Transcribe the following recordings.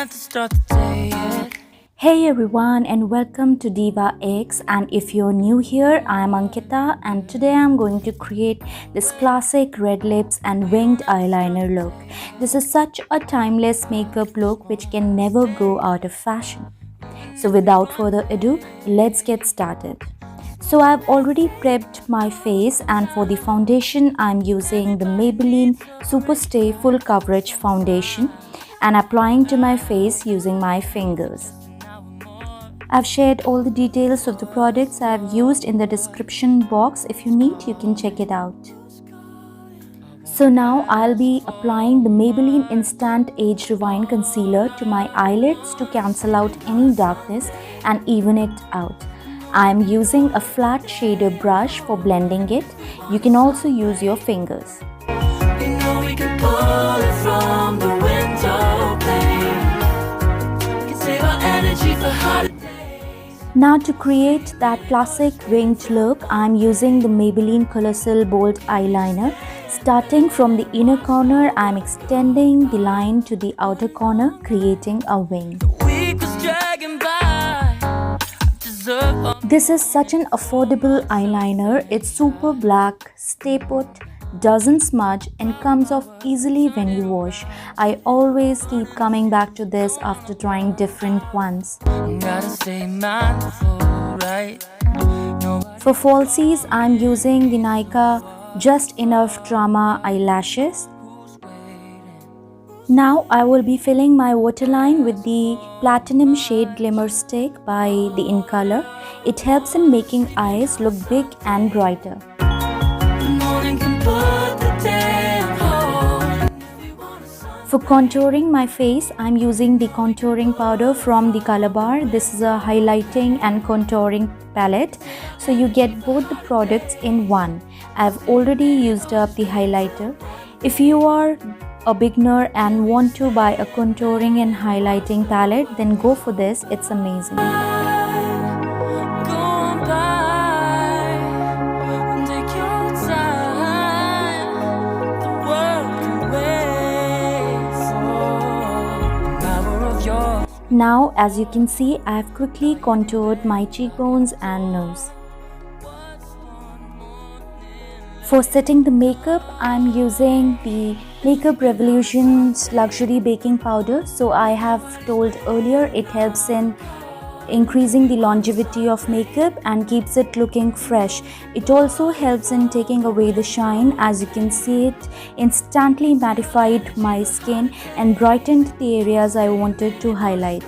to start the day, yeah. Hey everyone, and welcome to Diva X. And if you're new here, I'm Ankita, and today I'm going to create this classic red lips and winged eyeliner look. This is such a timeless makeup look which can never go out of fashion. So without further ado, let's get started. So I've already prepped my face, and for the foundation I'm using the Maybelline Superstay Full Coverage Foundation and applying to my face using my fingers. I've shared all the details of the products I've used in the description box. If you need, you can check it out. So now I'll be applying the Maybelline Instant Age Rewind Concealer to my eyelids to cancel out any darkness and even it out. I'm using a flat shader brush for blending it. You can also use your fingers. You know we can pull it from the window pane. We can save our energy for harder days. Now to create that classic winged look, I'm using the Maybelline COLASSAL Bold Eyeliner. Starting from the inner corner, I'm extending the line to the outer corner, creating a wing. The week was dragging by. This is such an affordable eyeliner. It's super black, stay put, doesn't smudge, and comes off easily when you wash. I always keep coming back to this after trying different ones. Gotta stay mindful, right? No. For falsies, I'm using the NYKAA Just Enough Drama eyelashes. Now I will be filling my waterline with the Platinum Shade Glimmer Stick by the INCOLOR. It helps in making eyes look big and brighter. For contouring my face, I'm using the contouring powder from the COLORBAR. This is a highlighting and contouring palette, so you get both the products in one. I've already used up the highlighter. If you are a beginner and want to buy a contouring and highlighting palette, then go for this. It's amazing. Now, as you can see, I have quickly contoured my cheekbones and nose. For setting the makeup, I'm using the Makeup Revolution's Luxury Baking Powder. So I have told earlier, it helps in increasing the longevity of makeup and keeps it looking fresh. It also helps in taking away the shine. As you can see, it instantly mattified my skin and brightened the areas I wanted to highlight.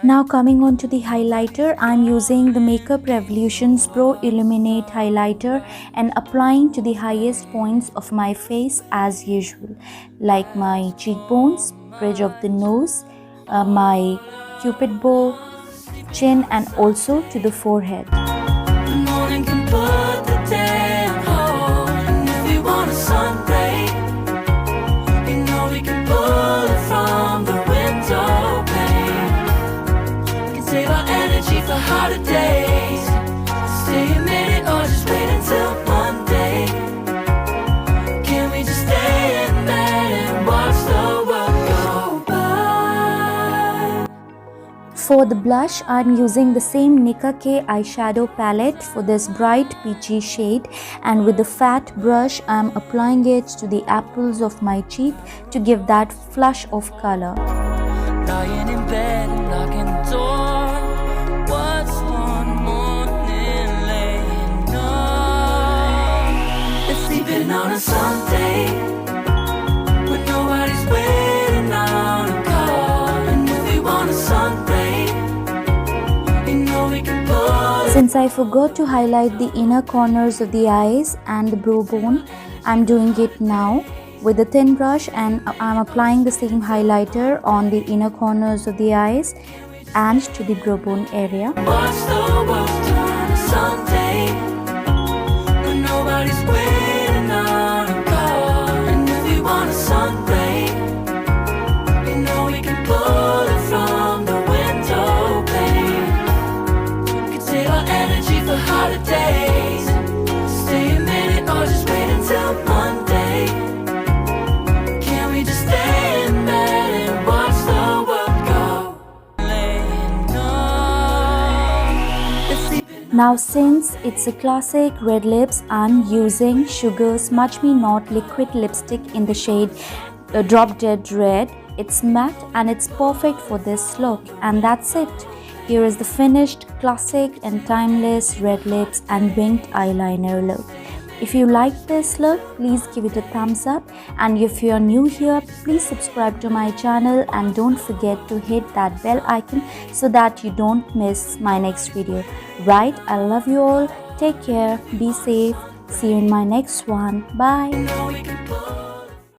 Now coming on to the highlighter, I'm using the Makeup Revolution's Pro Illuminate highlighter and applying to the highest points of my face as usual, like my cheekbones, bridge of the nose, my cupid bow, chin, and also to the forehead. Days. Stay a minute or just wait until Monday. Can we just stay in bed and watch the world go by? For the blush, I'm using the same NYKAA eyeshadow palette for this bright peachy shade, and with the fat brush I'm applying it to the apples of my cheek to give that flush of color. Lying in bed and locking the door. On a Sunday, when nobody's waiting on a call, and if we want a sunray, you know we can pull Since I forgot to highlight the inner corners of the eyes and the brow bone, I'm doing it now with a thin brush, and I'm applying the same highlighter on the inner corners of the eyes and to the brow bone area. Watch the world turn Sunday, but nobody's waiting on a car. And if we want a sun ray, you know we can pull it from the window pane. Could save our energy for holidays. Stay a minute or just wait until Monday. Can we just stay in bed and watch the world go? Laying on the sea. Now since it's a classic red lips, I'm using Sugar Smudge Me Not liquid lipstick in the shade Drop Dead Red. It's matte and it's perfect for this look, and that's it. Here is the finished classic and timeless red lips and winged eyeliner look. If you like this look, please give it a thumbs up, and if you are new here, please subscribe to my channel and don't forget to hit that bell icon so that you don't miss my next video. Right, I love you all. Take care, be safe. See you in my next one. Bye. You know we can pull